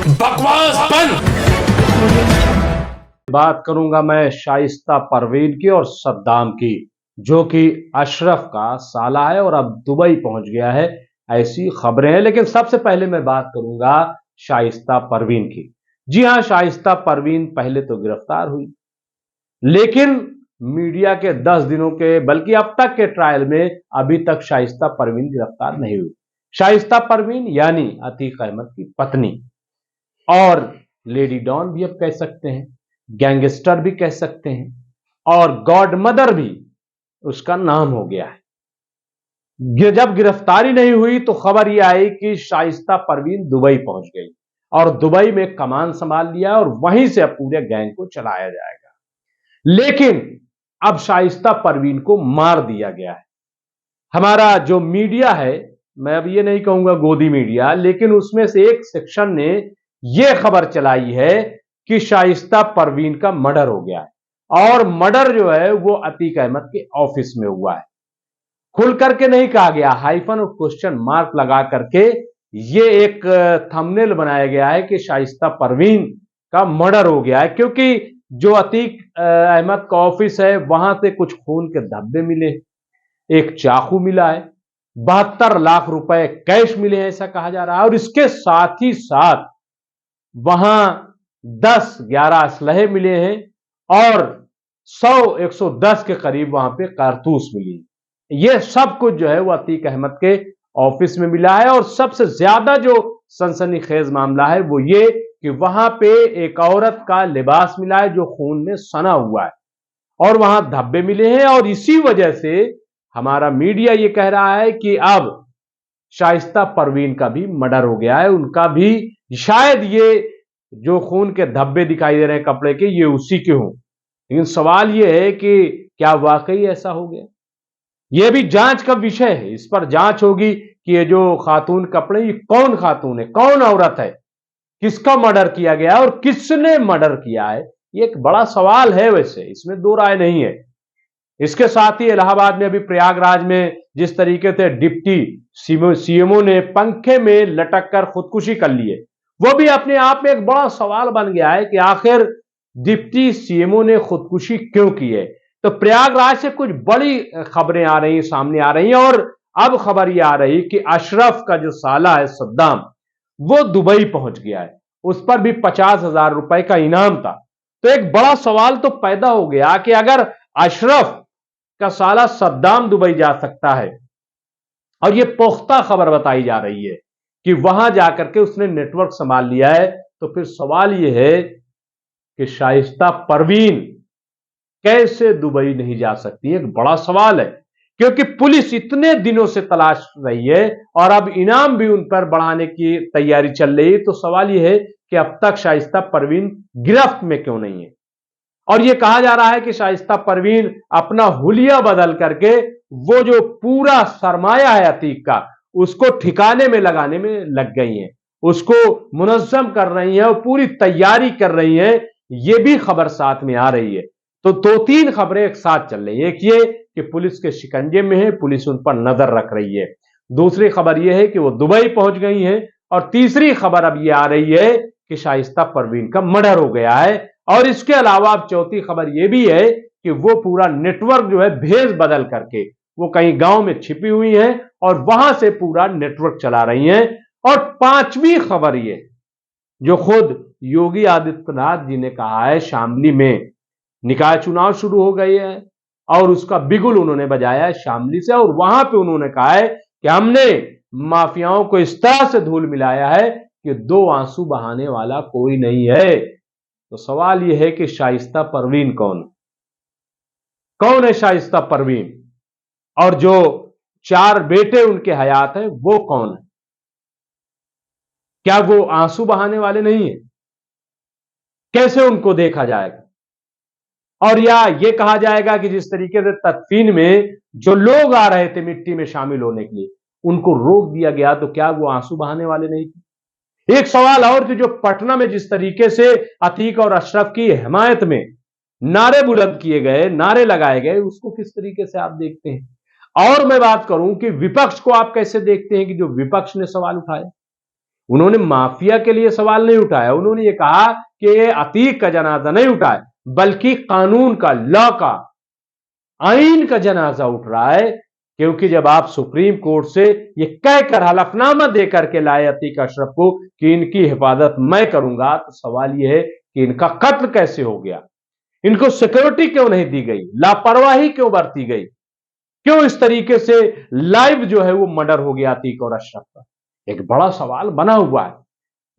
बकवास बंद। बात करूंगा मैं शाइस्ता परवीन की और सद्दाम की, जो कि अशरफ का साला है और अब दुबई पहुंच गया है, ऐसी खबरें हैं। लेकिन सबसे पहले मैं बात करूंगा शाइस्ता परवीन की। जी हां, शाइस्ता परवीन पहले तो गिरफ्तार हुई, लेकिन मीडिया के 10 दिनों के बल्कि अब तक के ट्रायल में अभी तक शाइस्ता परवीन गिरफ्तार नहीं हुई। शाइस्ता परवीन यानी अतीक अहमद की पत्नी और लेडी डॉन भी अब कह सकते हैं, गैंगस्टर भी कह सकते हैं और गॉड मदर भी उसका नाम हो गया है। जब गिरफ्तारी नहीं हुई तो खबर यह आई कि शाइस्ता परवीन दुबई पहुंच गई और दुबई में कमान संभाल लिया और वहीं से अब पूरे गैंग को चलाया जाएगा। लेकिन अब शाइस्ता परवीन को मार दिया गया है। हमारा जो मीडिया है, मैं अब ये नहीं कहूंगा गोदी मीडिया, लेकिन उसमें से एक सेक्शन ने यह खबर चलाई है कि शाइस्ता परवीन का मर्डर हो गया है और मर्डर जो है वो अतीक अहमद के ऑफिस में हुआ है। खुल करके नहीं कहा गया, हाइफन और क्वेश्चन मार्क लगा करके ये एक थंबनेल बनाया गया है कि शाइस्ता परवीन का मर्डर हो गया है, क्योंकि जो अतीक अहमद का ऑफिस है वहां से कुछ खून के धब्बे मिले, एक चाकू मिला है, 72 लाख रुपए कैश मिले हैं ऐसा कहा जा रहा है और इसके साथ ही साथ वहां 10-11 असलहे मिले हैं और 100-110 के करीब वहां पे कारतूस मिली। ये सब कुछ जो है वो अतीक अहमद के ऑफिस में मिला है और सबसे ज्यादा जो सनसनीखेज मामला है वो ये कि वहां पे एक औरत का लिबास मिला है जो खून में सना हुआ है और वहां धब्बे मिले हैं और इसी वजह से हमारा मीडिया ये कह रहा है कि अब शाइस्ता परवीन का भी मर्डर हो गया है, उनका भी शायद ये जो खून के धब्बे दिखाई दे रहे हैं कपड़े के, ये उसी के हों। लेकिन सवाल ये है कि क्या वाकई ऐसा हो गया? यह भी जांच का विषय है, इस पर जांच होगी कि ये जो खातून कपड़े, ये कौन खातून है, कौन औरत है, किसका मर्डर किया गया और किसने मर्डर किया है, ये एक बड़ा सवाल है। वैसे इसमें दो राय नहीं है। इसके साथ ही इलाहाबाद में अभी प्रयागराज में जिस तरीके से डिप्टी सीएमओ ने पंखे में लटक कर खुदकुशी कर ली है, वो भी अपने आप में एक बड़ा सवाल बन गया है कि आखिर डिप्टी सीएमओ ने खुदकुशी क्यों की है। तो प्रयागराज से कुछ बड़ी खबरें आ रही, सामने आ रही हैं और अब खबर यह आ रही कि अशरफ का जो साला है सद्दाम, वो दुबई पहुंच गया है, उस पर भी 50,000 रुपए का इनाम था। तो एक बड़ा सवाल तो पैदा हो गया कि अगर अशरफ का साला सद्दाम दुबई जा सकता है और यह पुख्ता खबर बताई जा रही है कि वहां जाकर के उसने नेटवर्क संभाल लिया है, तो फिर सवाल यह है कि शाइस्ता परवीन कैसे दुबई नहीं जा सकती? एक बड़ा सवाल है, क्योंकि पुलिस इतने दिनों से तलाश रही है और अब इनाम भी उन पर बढ़ाने की तैयारी चल रही है। तो सवाल यह है कि अब तक शाइस्ता परवीन गिरफ्त में क्यों नहीं है? और यह कहा जा रहा है कि शाइस्ता परवीन अपना हुलिया बदल करके वो जो पूरा सरमाया है अतीक का, उसको ठिकाने में लगाने में लग गई हैं, उसको मुनज़्ज़म कर रही हैं और पूरी तैयारी कर रही हैं। यह भी खबर साथ में आ रही है। तो 2-3 खबरें एक साथ चल रही है। एक ये कि पुलिस के शिकंजे में है, पुलिस उन पर नजर रख रही है। दूसरी खबर यह है कि वो दुबई पहुंच गई हैं और तीसरी खबर अब यह आ रही है कि शाइस्ता परवीन का मर्डर हो गया है। और इसके अलावा अब चौथी खबर यह भी है कि वो पूरा नेटवर्क जो है भेष बदल करके वो कहीं गांव में छिपी हुई है और वहां से पूरा नेटवर्क चला रही हैं। और पांचवी खबर ये, जो खुद योगी आदित्यनाथ जी ने कहा है, शामली में निकाय चुनाव शुरू हो गए हैं और उसका बिगुल उन्होंने बजाया है शामली से और वहां पे उन्होंने कहा है कि हमने माफियाओं को इस तरह से धूल मिलाया है कि 2 आंसू बहाने वाला कोई नहीं है। तो सवाल यह है कि शाइस्ता परवीन कौन है शाइस्ता परवीन? और जो 4 बेटे उनके हयात हैं वो कौन है? क्या वो आंसू बहाने वाले नहीं है? कैसे उनको देखा जाएगा? और या ये कहा जाएगा कि जिस तरीके से तदफीन में जो लोग आ रहे थे मिट्टी में शामिल होने के लिए, उनको रोक दिया गया, तो क्या वो आंसू बहाने वाले नहीं थे? एक सवाल और कि जो पटना में जिस तरीके से अतीक और अशरफ की हिमायत में नारे बुलंद किए गए, नारे लगाए गए, उसको किस तरीके से आप देखते हैं? और मैं बात करूं कि विपक्ष को आप कैसे देखते हैं कि जो विपक्ष ने सवाल उठाए, उन्होंने माफिया के लिए सवाल नहीं उठाया, उन्होंने ये कहा कि अतीक का जनाजा नहीं उठाए, बल्कि कानून का, लॉ का, आइन का जनाजा उठ रहा है। क्योंकि जब आप सुप्रीम कोर्ट से ये कहकर हलफनामा देकर के लाए अतीक अशरफ को कि इनकी हिफाजत मैं करूंगा, तो सवाल यह है कि इनका कत्ल कैसे हो गया, इनको सिक्योरिटी क्यों नहीं दी गई, लापरवाही क्यों बरती गई, क्यों इस तरीके से लाइव जो है वो मर्डर हो गया अतीक और अशरफ का, एक बड़ा सवाल बना हुआ है।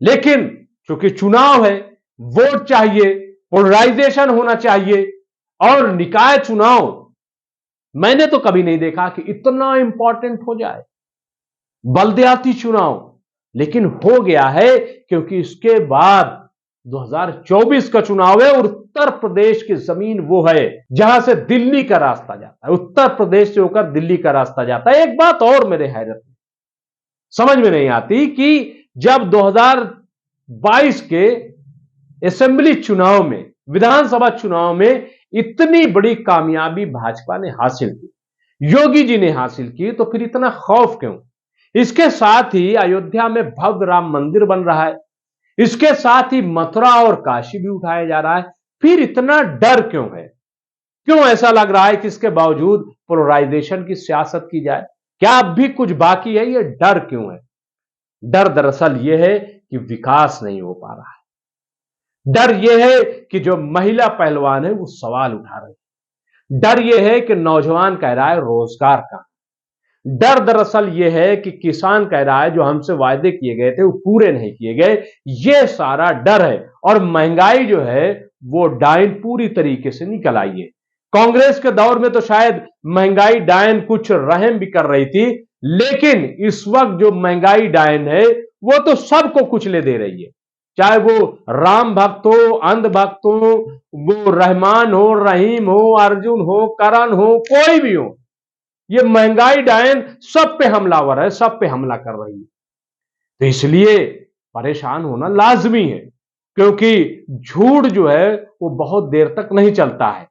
लेकिन चूंकि चुनाव है, वोट चाहिए, पोलराइजेशन होना चाहिए, और निकाय चुनाव मैंने तो कभी नहीं देखा कि इतना इंपॉर्टेंट हो जाए, बलदियाती चुनाव, लेकिन हो गया है। क्योंकि इसके बाद 2024 का चुनाव है और उत्तर प्रदेश की जमीन वो है जहां से दिल्ली का रास्ता जाता है, उत्तर प्रदेश से होकर दिल्ली का रास्ता जाता है। एक बात और मेरे हैरत में समझ में नहीं आती कि जब 2022 के असेंबली चुनाव में, विधानसभा चुनाव में इतनी बड़ी कामयाबी भाजपा ने हासिल की, योगी जी ने हासिल की, तो फिर इतना खौफ क्यों? इसके साथ ही अयोध्या में भव्य राम मंदिर बन रहा है, इसके साथ ही मथुरा और काशी भी उठाया जा रहा है, फिर इतना डर क्यों है? क्यों ऐसा लग रहा है कि इसके बावजूद पोलराइजेशन की सियासत की जाए? क्या अब भी कुछ बाकी है? ये डर क्यों है? डर दरअसल यह है कि विकास नहीं हो पा रहा है। डर यह है कि जो महिला पहलवान है वो सवाल उठा रहे हैं। डर यह है कि नौजवान कह रहा है रोजगार का। डर दरअसल यह है कि किसान कह रहा है जो हमसे वायदे किए गए थे वो पूरे नहीं किए गए। यह सारा डर है। और महंगाई जो है वो डायन पूरी तरीके से निकल आई है। कांग्रेस के दौर में तो शायद महंगाई डायन कुछ रहम भी कर रही थी, लेकिन इस वक्त जो महंगाई डायन है वो तो सबको कुचले दे रही है, चाहे वो राम भक्त हो, अंध भक्त हो, वो रहमान हो, रहीम हो, अर्जुन हो, करण हो, कोई भी हो, ये महंगाई डायन सब पे हमलावर है, सब पे हमला कर रही है। तो इसलिए परेशान होना लाजमी है, क्योंकि झूठ जो है वो बहुत देर तक नहीं चलता है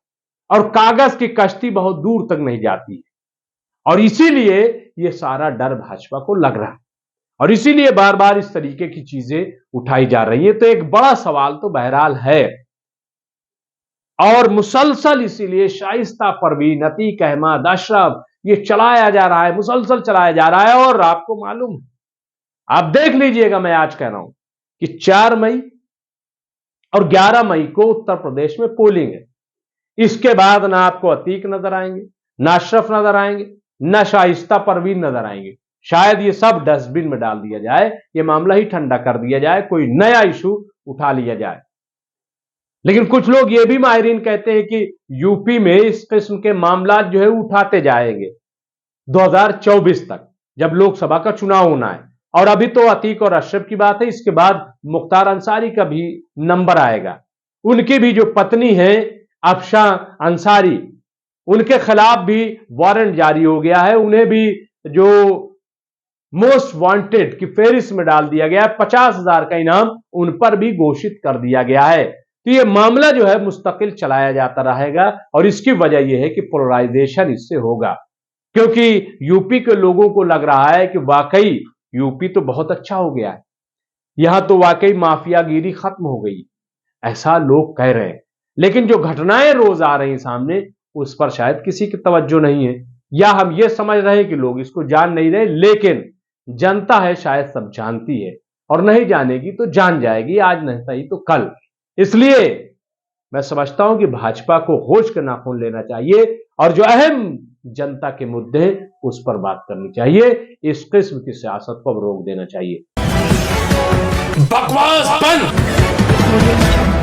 और कागज की कश्ती बहुत दूर तक नहीं जाती है। और इसीलिए ये सारा डर भाजपा को लग रहा है और इसीलिए बार बार इस तरीके की चीजें उठाई जा रही है। तो एक बड़ा सवाल तो बहरहाल है और मुसलसल इसीलिए शाइस्ता परवीन, अतीक अहमद, अशरफ, ये चलाया जा रहा है, मुसलसल चलाया जा रहा है। और आपको मालूम है, आप देख लीजिएगा, मैं आज कह रहा हूं कि 4 मई और 11 मई को उत्तर प्रदेश में पोलिंग है। इसके बाद ना आपको अतीक नजर आएंगे, ना अशरफ नजर आएंगे, ना शाइस्ता परवीन नजर आएंगे। शायद ये सब डस्टबिन में डाल दिया जाए, ये मामला ही ठंडा कर दिया जाए, कोई नया इशू उठा लिया जाए। लेकिन कुछ लोग ये भी माहिरीन कहते हैं कि यूपी में इस किस्म के मामला जो है उठाते जाएंगे 2024 तक, जब लोकसभा का चुनाव होना है। और अभी तो अतीक और अशरफ की बात है, इसके बाद मुख्तार अंसारी का भी नंबर आएगा। उनकी भी जो पत्नी है अफशा अंसारी, उनके खिलाफ भी वारंट जारी हो गया है, उन्हें भी जो मोस्ट वांटेड की फेरिस्त में डाल दिया गया है। 50,000 का इनाम उन पर भी घोषित कर दिया गया है। तो यह मामला जो है मुस्तकिल चलाया जाता रहेगा और इसकी वजह यह है कि पोलराइजेशन इससे होगा, क्योंकि यूपी के लोगों को लग रहा है कि वाकई यूपी तो बहुत अच्छा हो गया है, यहां तो वाकई माफियागिरी खत्म हो गई, ऐसा लोग कह रहे हैं। लेकिन जो घटनाएं रोज आ रही सामने, उस पर शायद किसी की तवज्जो नहीं है, या हम ये समझ रहे हैं कि लोग इसको जान नहीं रहे। लेकिन जनता है शायद सब जानती है और नहीं जानेगी तो जान जाएगी, आज नहीं सही तो कल। इसलिए मैं समझता हूं कि भाजपा को होश के नाखून लेना चाहिए और जो अहम जनता के मुद्दे हैं उस पर बात करनी चाहिए। इस किस्म की सियासत को अब रोक देना चाहिए। बकवास बंद।